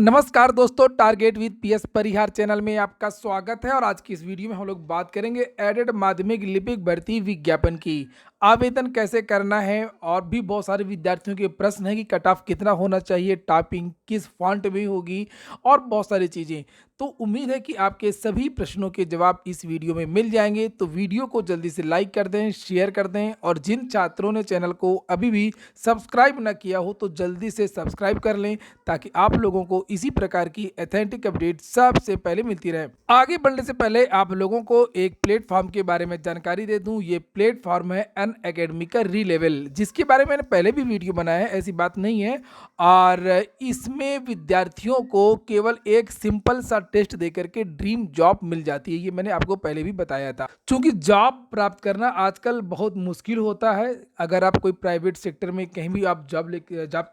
नमस्कार दोस्तों, target with PS Parihar channel में आपका स्वागत है। और आज की इस वीडियो में हम लोग बात करेंगे एडेड माध्यमिक लिपिक भर्ती विज्ञापन की। आवेदन कैसे करना है और भी बहुत सारे विद्यार्थियों के प्रश्न हैं कि कट ऑफ कितना होना चाहिए, टाइपिंग किस फॉन्ट में होगी और बहुत सारी चीज़ें। तो उम्मीद है कि आपके सभी प्रश्नों के जवाब इस वीडियो में मिल जाएंगे। तो वीडियो को जल्दी से लाइक कर दें, शेयर कर दें और जिन छात्रों ने चैनल को अभी भी सब्सक्राइब न किया हो तो जल्दी से सब्सक्राइब कर लें, ताकि आप लोगों को इसी प्रकार की ऑथेंटिक अपडेट सबसे पहले मिलती रहे। आगे बढ़ने से पहले आप लोगों को एक प्लेटफॉर्म के बारे में जानकारी दे दूं। ये प्लेटफॉर्म है अन अकेडमी का रीलेवल, जिसके बारे में मैंने पहले भी वीडियो बनाया है, ऐसी बात नहीं है। और इसमें विद्यार्थियों को केवल एक सिंपल सा टेस्ट देकर के ड्रीम जॉब मिल जाती है। ये मैंने आपको पहले भी बताया था। क्योंकि जॉब प्राप्त करना आजकल बहुत मुश्किल होता है। अगर आप कोई प्राइवेट सेक्टर में कहीं भी आप जॉब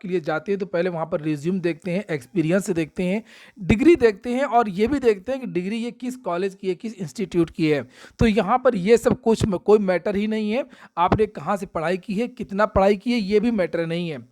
के लिए जाते हैं तो पहले वहाँ पर रिज्यूम देखते हैं, एक्सपीरियंस देखते हैं, डिग्री देखते हैं और ये भी देखते हैं कि डिग्री ये किस कॉलेज की है, किस इंस्टीट्यूट की है। तो यहाँ पर ये सब कुछ कोई मैटर ही नहीं है। आपने कहाँ से पढ़ाई की है, कितना पढ़ाई की है, ये भी मैटर नहीं है।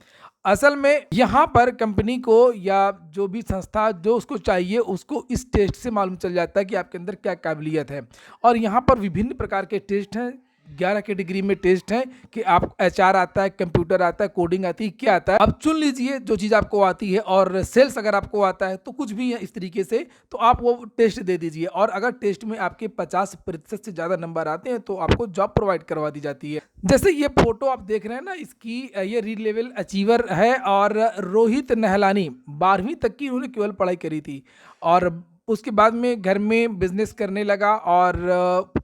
असल में यहाँ पर कंपनी को या जो भी संस्था जो उसको चाहिए उसको इस टेस्ट से मालूम चल जाता है कि आपके अंदर क्या काबिलियत है। और यहाँ पर विभिन्न प्रकार के टेस्ट हैं। 11 कैटेगरी में टेस्ट हैं कि आप एचआर आता है, कंप्यूटर आता है, कोडिंग आती है, क्या आता है। अब चुन लीजिए जो चीज़ आपको आती है। और सेल्स अगर आपको आता है तो कुछ भी है इस तरीके से, तो आप वो टेस्ट दे दीजिए। और अगर टेस्ट में आपके 50% से ज़्यादा नंबर आते हैं तो आपको जॉब प्रोवाइड करवा दी जाती है। जैसे ये फोटो आप देख रहे हैं ना, इसकी ये री लेवल अचीवर है। और रोहित नहलानी 12वीं तक की उन्होंने केवल पढ़ाई करी थी। और उसके बाद में घर में बिजनेस करने लगा। और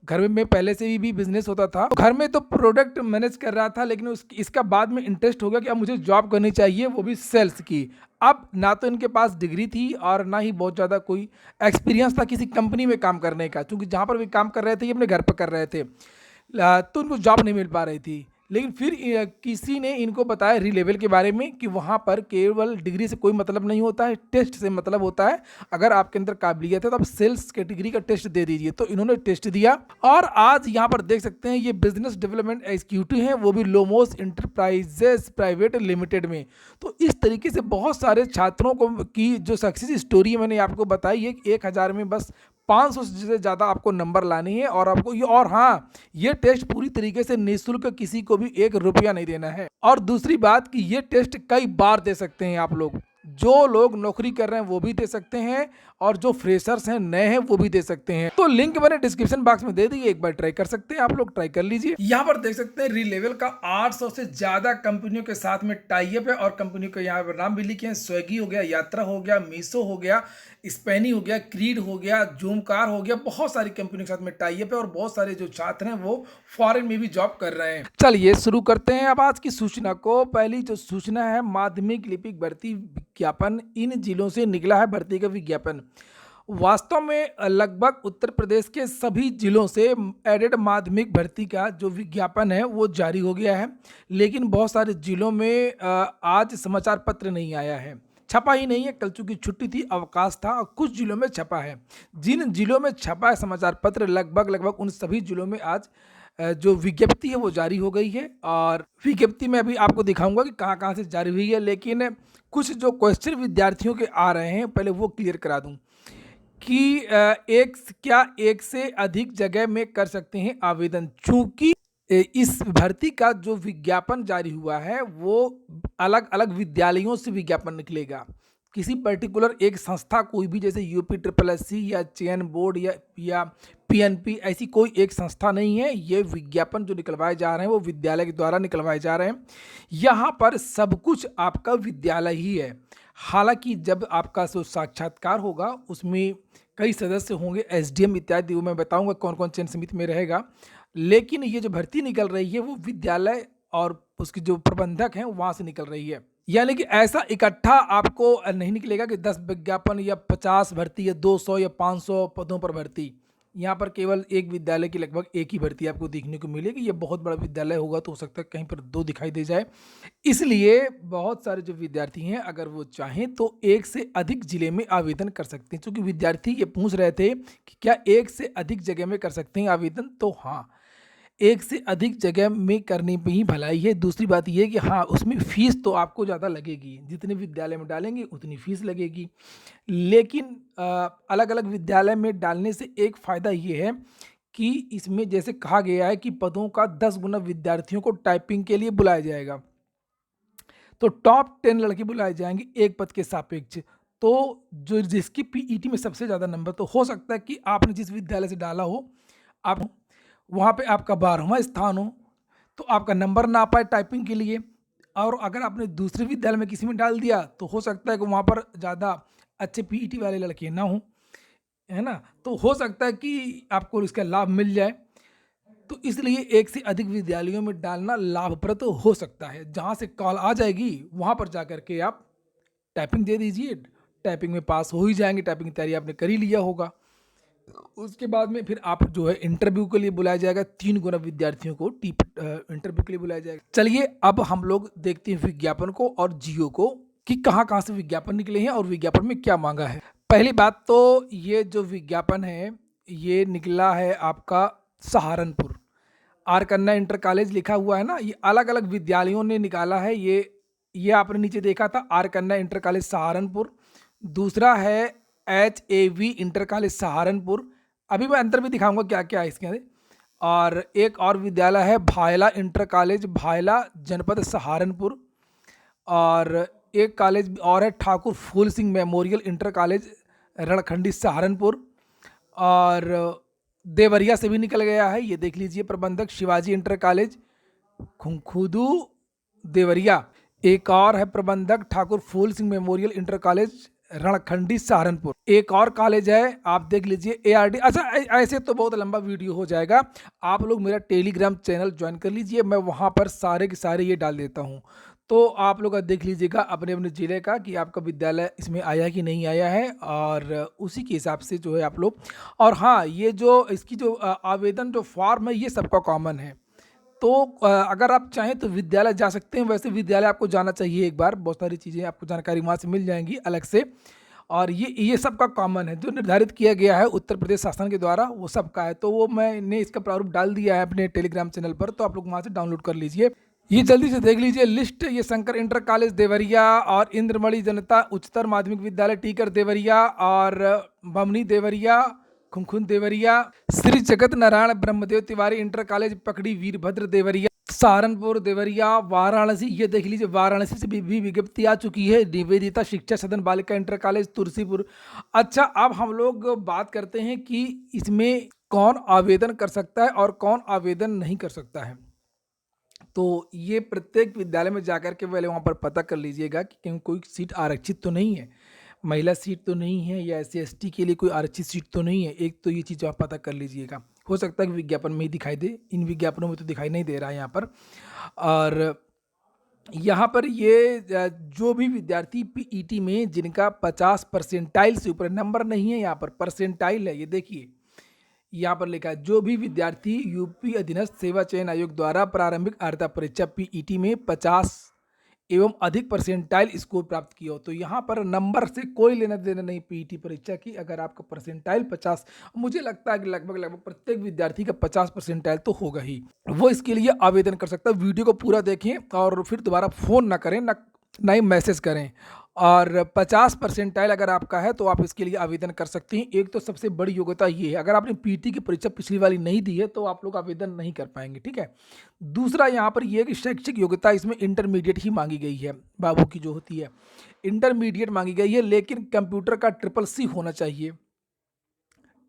घर में पहले से भी बिजनेस होता था, तो घर में तो प्रोडक्ट मैनेज कर रहा था। लेकिन इसका बाद में इंटरेस्ट हो गया कि अब मुझे जॉब करनी चाहिए, वो भी सेल्स की। अब ना तो इनके पास डिग्री थी और ना ही बहुत ज़्यादा कोई एक्सपीरियंस था किसी कंपनी में काम करने का, क्योंकि जहाँ पर भी काम कर रहे थे ये अपने घर पर कर रहे थे। तो उनको जॉब नहीं मिल पा रही थी। लेकिन फिर किसी ने इनको बताया रीलेवल के बारे में कि वहाँ पर केवल डिग्री से कोई मतलब नहीं होता है, टेस्ट से मतलब होता है। अगर आपके अंदर काबिलियत है तो आप सेल्स कैटेगरी का टेस्ट दे दीजिए। तो इन्होंने टेस्ट दिया और आज यहाँ पर देख सकते हैं ये बिजनेस डेवलपमेंट एग्जीक्यूटिव हैं, वो भी लोमोस इंटरप्राइजेस प्राइवेट लिमिटेड में। तो इस तरीके से बहुत सारे छात्रों को की जो सक्सेस स्टोरी मैंने आपको बताई है कि 1000 में बस 500 से ज़्यादा आपको नंबर लाने हैं। और आपको ये, और हाँ, ये टेस्ट पूरी तरीके से निःशुल्क, किसी को भी 1 रुपया नहीं देना है। और दूसरी बात कि ये टेस्ट कई बार दे सकते हैं आप लोग। जो लोग नौकरी कर रहे हैं वो भी दे सकते हैं और जो फ्रेशर्स हैं, नए हैं, वो भी दे सकते हैं। तो लिंक मैंने डिस्क्रिप्शन बॉक्स में दे दी है, एक बार ट्राई कर सकते हैं, आप लोग ट्राई कर लीजिए। यहाँ पर देख सकते हैं रीलेवल का 800 से ज्यादा कंपनियों के साथ में टाई अप है। और कंपनियों के यहाँ पर नाम भी लिखे हैं। स्विगी हो गया, यात्रा हो गया, मीशो हो गया, स्पेनी हो गया, क्रीड हो गया, जूमकार हो गया। बहुत सारी कंपनियों के साथ में टाई अप है और बहुत सारे जो छात्र हैं वो फॉरेन में भी जॉब कर रहे हैं। चलिए शुरू करते हैं अब आज की सूचना को। पहली जो सूचना है, माध्यमिक लिपिक भर्ती विज्ञापन, इन जिलों से निकला है भर्ती का विज्ञापन। वास्तव में लगभग उत्तर प्रदेश के सभी जिलों से एडेड माध्यमिक भर्ती का जो विज्ञापन है वो जारी हो गया है। लेकिन बहुत सारे जिलों में आज समाचार पत्र नहीं आया है, छपा ही नहीं है। कल चूंकि छुट्टी थी, अवकाश था, और कुछ जिलों में छपा है। जिन जिलों में छपा है समाचार पत्र, लगभग उन सभी जिलों में आज जो विज्ञप्ति है वो जारी हो गई है। और विज्ञप्ति में अभी आपको दिखाऊंगा कि कहाँ कहाँ से जारी हुई है। लेकिन कुछ जो क्वेश्चन विद्यार्थियों के आ रहे हैं पहले वो क्लियर करा दूं कि क्या एक से अधिक जगह में कर सकते हैं आवेदन। चूंकि इस भर्ती का जो विज्ञापन जारी हुआ है वो अलग अलग विद्यालयों से विज्ञापन निकलेगा। किसी पर्टिकुलर एक संस्था, कोई भी, जैसे यूपी ट्रिपल एस या चयन बोर्ड या पीएनपी, ऐसी कोई एक संस्था नहीं है। ये विज्ञापन जो निकलवाए जा रहे हैं वो विद्यालय के द्वारा निकलवाए जा रहे हैं। यहाँ पर सब कुछ आपका विद्यालय ही है। हालांकि जब आपका जो साक्षात्कार होगा उसमें कई सदस्य होंगे, एसडीएम इत्यादि, वो मैं बताऊंगा कौन कौन चयन समिति में रहेगा। लेकिन ये जो भर्ती निकल रही है वो विद्यालय और उसकी जो प्रबंधक हैं वहाँ से निकल रही है। यानी कि ऐसा इकट्ठा आपको नहीं निकलेगा कि 10 विज्ञापन या 50 भर्ती या 200 या 500 पदों पर भर्ती। यहाँ पर केवल एक विद्यालय की लगभग एक ही भर्ती आपको देखने को मिलेगी। ये बहुत बड़ा विद्यालय होगा तो हो सकता है कहीं पर 2 दिखाई दे जाए। इसलिए बहुत सारे जो विद्यार्थी हैं अगर वो चाहें तो एक से अधिक जिले में आवेदन कर सकते हैं। क्योंकि विद्यार्थी ये पूछ रहे थे कि क्या एक से अधिक जगह में कर सकते हैं आवेदन, तो हाँ, एक से अधिक जगह में करने में ही भलाई है। दूसरी बात ये है कि हाँ, उसमें फ़ीस तो आपको ज़्यादा लगेगी, जितने विद्यालय में डालेंगे उतनी फ़ीस लगेगी। लेकिन अलग-अलग विद्यालय में डालने से एक फ़ायदा ये है कि इसमें जैसे कहा गया है कि पदों का 10 गुना विद्यार्थियों को टाइपिंग के लिए बुलाया जाएगा। तो टॉप 10 लड़के बुलाए जाएँगे एक पद के सापेक्ष। तो जो जिसकी पीईटी में सबसे ज़्यादा नंबर, तो हो सकता है कि आपने जिस विद्यालय से डाला हो, आप वहाँ पे आपका 12वाँ स्थान हो, तो आपका नंबर ना आ पाए टाइपिंग के लिए। और अगर आपने दूसरे विद्यालय में किसी में डाल दिया, तो हो सकता है कि वहाँ पर ज़्यादा अच्छे पीईटी वाले लड़के ना हों, है ना? तो हो सकता है कि आपको इसका लाभ मिल जाए। तो इसलिए एक से अधिक विद्यालयों में डालना लाभप्रद हो सकता है। जहाँ से कॉल आ जाएगी, वहाँ पर जाकर के आप टाइपिंग दे दीजिए, टाइपिंग में पास हो ही जाएँगे, टाइपिंग की तैयारी आपने कर ही लिया होगा। उसके बाद में फिर आप जो है इंटरव्यू के लिए बुलाया जाएगा, 3 गुना विद्यार्थियों को इंटरव्यू के लिए बुलाया जाएगा। चलिए अब हम लोग देखते हैं विज्ञापन को और जियो को कि कहाँ-कहाँ से विज्ञापन निकले हैं और विज्ञापन में क्या माँगा है। पहली बात तो ये जो विज्ञापन है, ये निकला है आपका सहारनपुर। आर कन्ना इंटर कॉलेज लिखा हुआ है ना, ये अलग-अलग विद्यालयों ने निकाला है। ये आपने नीचे देखा था, आर कन्ना इंटर कॉलेज सहारनपुर। दूसरा है एचएवी इंटर कॉलेज सहारनपुर। अभी मैं अंतर भी दिखाऊंगा क्या क्या है इसके अंदर। और एक और विद्यालय है भायला इंटर कॉलेज, भायला जनपद सहारनपुर। और एक कॉलेज और है Thakur Phool Singh memorial inter college, Rankhandi Saharanpur. और देवरिया से भी निकल गया है, ये देख लीजिए, प्रबंधक शिवाजी इंटर कॉलेज खुंखुदू देवरिया। एक और है प्रबंधक Thakur Phool Singh memorial inter college, Rankhandi Saharanpur. एक और कॉलेज है, आप देख लीजिए एआरडी। अच्छा, ऐसे तो बहुत लंबा वीडियो हो जाएगा, आप लोग मेरा टेलीग्राम चैनल ज्वाइन कर लीजिए, मैं वहाँ पर सारे के सारे ये डाल देता हूँ। तो आप लोग देख लीजिएगा अपने अपने ज़िले का कि आपका विद्यालय इसमें आया कि नहीं आया है, और उसी के हिसाब से जो है आप लोग। और हाँ, ये जो इसकी जो आवेदन जो फॉर्म है, ये सबका कॉमन है। तो अगर आप चाहें तो विद्यालय जा सकते हैं। वैसे विद्यालय आपको जाना चाहिए एक बार, बहुत सारी चीज़ें आपको जानकारी वहाँ से मिल जाएंगी अलग से। और ये सबका कॉमन है, जो निर्धारित किया गया है उत्तर प्रदेश शासन के द्वारा, वो सबका है। तो वो मैंने इसका प्रारूप डाल दिया है अपने टेलीग्राम चैनल पर, तो आप लोग वहाँ से डाउनलोड कर लीजिए। ये जल्दी से देख लीजिए लिस्ट। ये शंकर इंटर कॉलेज देवरिया, और इंद्रमणि जनता उच्चतर माध्यमिक विद्यालय टीकर देवरिया, और बमनी देवरिया, खुनखुन देवरिया, श्री जगत नारायण ब्रह्मदेव तिवारी इंटर कॉलेज पकड़ी वीरभद्र देवरिया, सहारनपुर देवरिया, वाराणसी। ये देख लीजिए, वाराणसी से भी विज्ञप्ति आ चुकी है, निवेदिता शिक्षा सदन बालिका इंटर कॉलेज तुलसीपुर। अच्छा, अब हम लोग बात करते हैं कि इसमें कौन आवेदन कर सकता है और कौन आवेदन नहीं कर सकता है। तो ये प्रत्येक विद्यालय में जाकर के पहले वहाँ पर पता कर लीजिएगा कि कहीं कोई सीट आरक्षित तो नहीं है, महिला सीट तो नहीं है, या SC ST के लिए कोई आरक्षित सीट तो नहीं है। एक तो ये चीज़ आप पता कर लीजिएगा, हो सकता है कि विज्ञापन में ही दिखाई दे, इन विज्ञापनों में तो दिखाई नहीं दे रहा है यहाँ पर। और यहाँ पर ये जो भी विद्यार्थी पीईटी में जिनका 50 परसेंटाइल से ऊपर, नंबर नहीं है यहाँ पर, परसेंटाइल है, ये देखिए यहाँ पर लिखा है, जो भी विद्यार्थी यूपी अधीनस्थ सेवा चयन आयोग द्वारा प्रारंभिक अर्हता परीक्षा पीईटी में 50 एवं अधिक परसेंटाइल स्कोर प्राप्त किया हो। तो यहाँ पर नंबर से कोई लेना देना नहीं पीईटी परीक्षा की। अगर आपका परसेंटाइल 50, मुझे लगता है कि लगभग प्रत्येक विद्यार्थी का 50 परसेंटाइल तो होगा ही, वो इसके लिए आवेदन कर सकता है। वीडियो को पूरा देखें और फिर दोबारा फ़ोन ना करें, ना ही मैसेज करें। और 50 परसेंटाइल अगर आपका है तो आप इसके लिए आवेदन कर सकते हैं। एक तो सबसे बड़ी योग्यता ये है, अगर आपने पीटी की परीक्षा पिछली वाली नहीं दी है तो आप लोग आवेदन नहीं कर पाएंगे, ठीक है। दूसरा यहाँ पर ये है कि शैक्षिक योग्यता इसमें इंटरमीडिएट ही मांगी गई है, बाबू की जो होती है इंटरमीडिएट मांगी गई है, लेकिन कंप्यूटर का CCC होना चाहिए,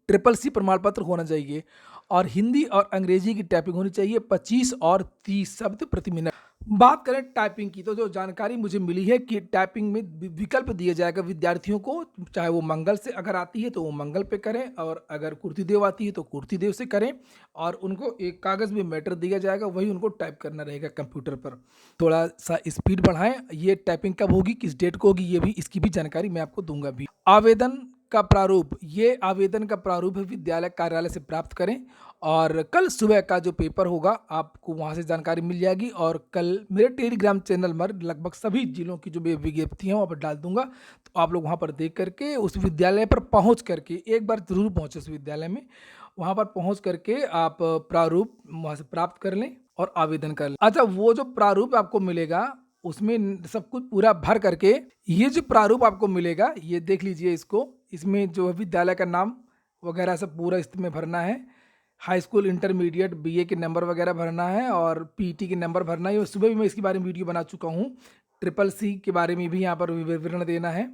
CCC प्रमाण पत्र होना चाहिए, और हिंदी और अंग्रेजी की टाइपिंग होनी चाहिए 25 और 30 शब्द प्रति मिनट। बात करें टाइपिंग की, तो जो जानकारी मुझे मिली है कि टाइपिंग में विकल्प दिया जाएगा विद्यार्थियों को, चाहे वो मंगल से अगर आती है तो वो मंगल पे करें, और अगर कुर्तीदेव आती है तो कुर्तीदेव से करें, और उनको एक कागज़ में मैटर दिया जाएगा, वही उनको टाइप करना रहेगा कंप्यूटर पर। थोड़ा सा स्पीड बढ़ाएं। ये टाइपिंग कब होगी, किस डेट को होगी, ये भी, इसकी भी जानकारी मैं आपको दूंगा भी। आवेदन का प्रारूप, ये आवेदन का प्रारूप है विद्यालय कार्यालय से प्राप्त करें, और कल सुबह का जो पेपर होगा आपको वहाँ से जानकारी मिल जाएगी। और कल मेरे टेलीग्राम चैनल पर लगभग सभी जिलों की जो विज्ञप्तियाँ वहाँ पर डाल दूंगा, तो आप लोग वहाँ पर देख करके उस विद्यालय पर पहुँच करके एक बार ज़रूर पहुँचे उस विद्यालय में, वहाँ पर पहुँच करके आप प्रारूप वहाँ से प्राप्त कर लें और आवेदन कर लें। अच्छा, वो जो प्रारूप आपको मिलेगा उसमें सब कुछ पूरा भर करके, ये जो प्रारूप आपको मिलेगा ये देख लीजिए इसको, इसमें जो है विद्यालय का नाम वगैरह सब पूरा इसमें भरना है, हाई स्कूल, इंटरमीडिएट, बीए के नंबर वगैरह भरना है और पीटी के नंबर भरना है। सुबह भी मैं इसके बारे में वीडियो बना चुका हूँ। ट्रिपल सी के बारे में भी यहाँ पर विवरण देना है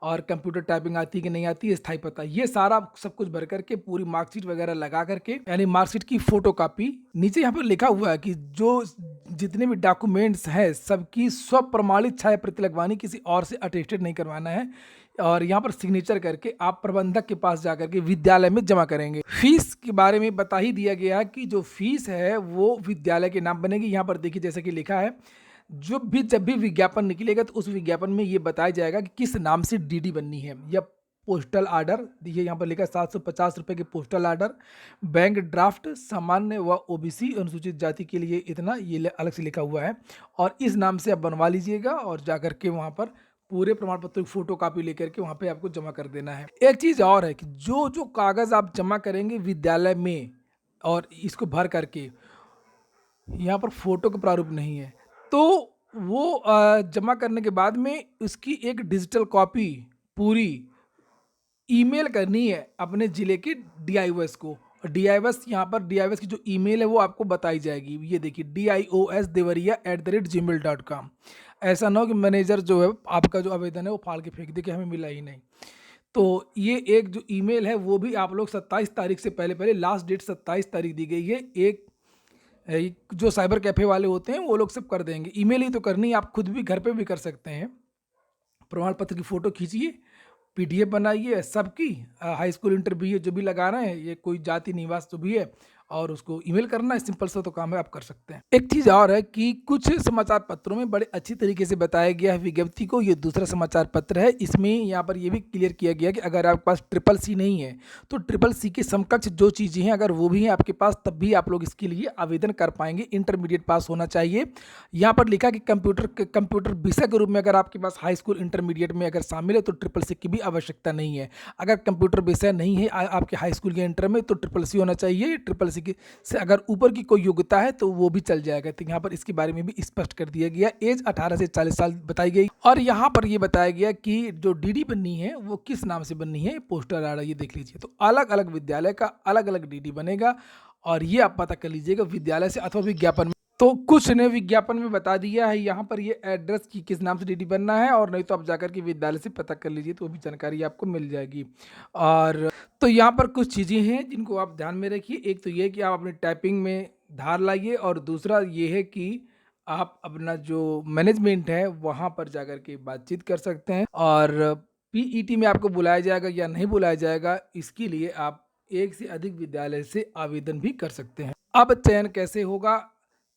और कंप्यूटर टाइपिंग आती है कि नहीं आती है, स्थायी पता, ये सारा सब कुछ भर करके पूरी मार्कशीट वगैरह लगा करके, यानी मार्कशीट की फोटो कॉपी। नीचे यहाँ पर लिखा हुआ है कि जो जितने भी डॉक्यूमेंट्स हैं सबकी स्व प्रमाणित छाया प्रति लगवानी, किसी और से अटेस्टेड नहीं करवाना है। और यहाँ पर सिग्नेचर करके आप प्रबंधक के पास जाकर के विद्यालय में जमा करेंगे। फीस के बारे में बता ही दिया गया है कि जो फीस है वो विद्यालय के नाम बनेगी। यहाँ पर देखिए जैसे कि लिखा है, जब भी विज्ञापन निकलेगा तो उस विज्ञापन में ये बताया जाएगा कि किस नाम से डीडी बननी है, या पोस्टल आर्डर, देखिए यहाँ पर लिखा है 750 रुपये के पोस्टल आर्डर, बैंक ड्राफ्ट, सामान्य व ओबीसी अनुसूचित जाति के लिए इतना, ये अलग से लिखा हुआ है। और इस नाम से आप बनवा लीजिएगा और जाकर के वहाँ पर पूरे प्रमाण पत्र की फोटो कापी लेकर के वहाँ पे आपको जमा कर देना है। एक चीज़ और है कि जो जो कागज़ आप जमा करेंगे विद्यालय में और इसको भर करके, यहाँ पर फोटो का प्रारूप नहीं है, तो वो जमा करने के बाद में उसकी एक डिजिटल कॉपी पूरी ईमेल करनी है अपने ज़िले के DIOS को। और DIOS, यहाँ पर DIOS की जो ईमेल है वो आपको बताई जाएगी, ये देखिए diosdevaria@gmail.com। ऐसा ना हो कि मैनेजर जो है आपका जो आवेदन है वो फाड़ के फेंक दे कि हमें मिला ही नहीं। तो ये एक जो ईमेल है वो भी आप लोग 27 तारीख से पहले, लास्ट डेट 27 तारीख दी गई है। एक जो साइबर कैफ़े वाले होते हैं वो लोग सब कर देंगे। ईमेल ही तो करनी है, आप खुद भी घर पे भी कर सकते हैं। प्रमाण पत्र की फ़ोटो खींचिए, PDF बनाइए सबकी, हाई स्कूल, इंटर, BA जो भी लगा रहे हैं, ये कोई जाति निवास जो भी है, और उसको ईमेल करना है। सिंपल सा तो काम है, आप कर सकते हैं। एक चीज़ और है कि कुछ समाचार पत्रों में बड़े अच्छी तरीके से बताया गया है विज्ञप्ति को। ये दूसरा समाचार पत्र है, इसमें यहाँ पर ये भी क्लियर किया गया कि अगर आपके पास ट्रिपल सी नहीं है तो ट्रिपल सी के समकक्ष जो चीज़ें हैं अगर वो भी हैं आपके पास, तब भी आप लोग इसके लिए आवेदन कर पाएंगे। इंटरमीडिएट पास होना चाहिए। यहाँ पर लिखा कि कंप्यूटर विषय के रूप में अगर आपके पास हाई स्कूल, इंटरमीडिएट में अगर शामिल है तो ट्रिपल सी की भी आवश्यकता नहीं है। अगर कंप्यूटर विषय नहीं है आपके हाई स्कूल या इंटर में तो ट्रिपल सी होना चाहिए। ट्रिपल सी से अगर ऊपर की कोई योग्यता है तो वो भी चल जाएगा। तो यहाँ पर इसके बारे में भी स्पष्ट कर दिया गया। एज 18 से 40 साल बताई गई। और यहाँ पर ये बताया गया कि जो डीडी बननी है वो किस नाम से बननी है, पोस्टर आ रहा है, ये देख लीजिए। तो अलग अलग विद्यालय का अलग अलग डीडी बनेगा और ये आप पता कर लीजिएगा विद्यालय से अथवा विज्ञापन में। तो कुछ ने विज्ञापन में बता दिया है यहाँ पर ये एड्रेस की किस नाम से डीडी बनना है, और नहीं तो आप जाकर के विद्यालय से पता कर लीजिए तो वो भी जानकारी आपको मिल जाएगी। और तो यहाँ पर कुछ चीज़ें हैं जिनको आप ध्यान में रखिए। एक तो ये कि आप अपनी टाइपिंग में धार लाइए, और दूसरा ये है कि आप अपना जो मैनेजमेंट है वहाँ पर जाकर के बातचीत कर सकते हैं। और PET में आपको बुलाया जाएगा या नहीं बुलाया जाएगा, इसके लिए आप एक से अधिक विद्यालय से आवेदन भी कर सकते हैं। अब चयन कैसे होगा?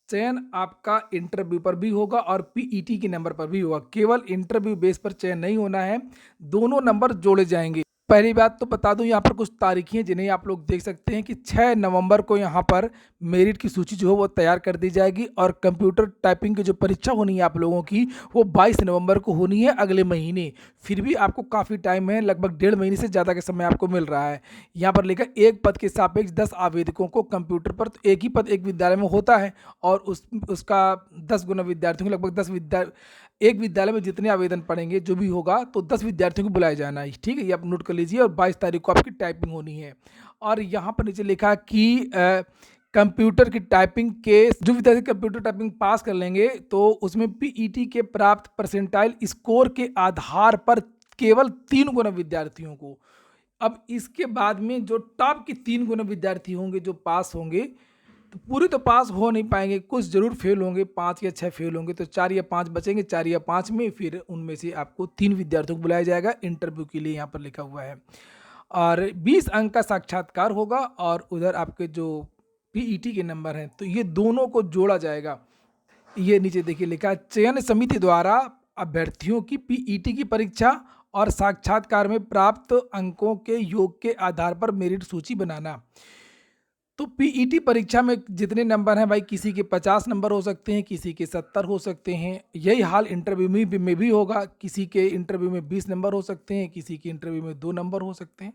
चयन आपका इंटरव्यू पर भी होगा और PET के नंबर पर भी होगा। केवल इंटरव्यू बेस पर चयन नहीं होना है, दोनों नंबर जोड़े जाएंगे। पहली बात तो बता दूं, यहाँ पर कुछ तारीखें हैं जिन्हें आप लोग देख सकते हैं कि 6 नवंबर को यहाँ पर मेरिट की सूची जो है वो तैयार कर दी जाएगी। और कंप्यूटर टाइपिंग की जो परीक्षा होनी है आप लोगों की वो 22 नवंबर को होनी है, अगले महीने। फिर भी आपको काफ़ी टाइम है, लगभग 1.5 महीने से ज़्यादा का समय आपको मिल रहा है। यहाँ पर लिखा एक पद के सापेक्ष 10 आवेदकों को कंप्यूटर पर, तो एक ही पद एक विद्यालय में होता है और उसका 10 गुना विद्यार्थियों को, लगभग एक विद्यालय में जितने आवेदन पड़ेंगे जो भी होगा तो 10 विद्यार्थियों को बुलाया जाना है। ठीक है, ये आप नोट कर लीजिए। और 22 तारीख को आपकी टाइपिंग होनी है। और यहाँ पर नीचे लिखा कि कंप्यूटर की टाइपिंग के जो विद्यार्थी कंप्यूटर टाइपिंग पास कर लेंगे तो उसमें PET के प्राप्त परसेंटाइल स्कोर के आधार पर केवल 3 गुना विद्यार्थियों को। अब इसके बाद में जो टॉप के 3 गुना विद्यार्थी होंगे जो पास होंगे, तो पूरे तो पास हो नहीं पाएंगे, कुछ जरूर फेल होंगे, 5 या 6 फेल होंगे, तो 4 या 5 बचेंगे। 4 या 5 में फिर उनमें से आपको 3 विद्यार्थियों को बुलाया जाएगा इंटरव्यू के लिए, यहाँ पर लिखा हुआ है। और 20 अंक का साक्षात्कार होगा और उधर आपके जो PET के नंबर हैं तो ये दोनों को जोड़ा जाएगा। ये नीचे देखिए लिखा है, चयन समिति द्वारा अभ्यर्थियों की PET की परीक्षा और साक्षात्कार में प्राप्त अंकों के योग के आधार पर मेरिट सूची बनाना। तो PET परीक्षा में जितने नंबर हैं भाई, किसी के 50 नंबर हो सकते हैं, किसी के 70 हो सकते हैं। यही हाल इंटरव्यू में भी होगा। किसी के इंटरव्यू में 20 नंबर हो सकते हैं, किसी के इंटरव्यू में 2 नंबर हो सकते हैं।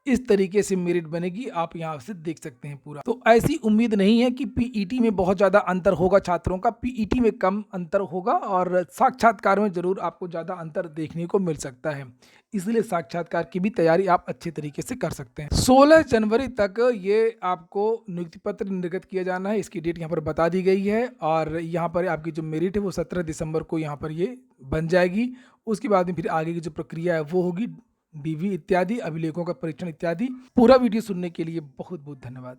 इस तरीके से मेरिट बनेगी, आप यहाँ से देख सकते हैं पूरा। तो ऐसी उम्मीद नहीं है कि पीईटी में बहुत ज़्यादा अंतर होगा छात्रों का, पीईटी में कम अंतर होगा और साक्षात्कार में ज़रूर आपको ज़्यादा अंतर देखने को मिल सकता है, इसलिए साक्षात्कार की भी तैयारी आप अच्छे तरीके से कर सकते हैं। 16 जनवरी तक ये आपको नियुक्ति पत्र निर्गत किया जाना है, इसकी डेट यहाँ पर बता दी गई है और यहाँ पर आपकी जो मेरिट है वो 17 दिसंबर को यहाँ पर ये बन जाएगी। उसके बाद में फिर आगे की जो प्रक्रिया है वो होगी डीवी इत्यादि, अभिलेखों का परीक्षण इत्यादि। पूरा वीडियो सुनने के लिए बहुत बहुत धन्यवाद।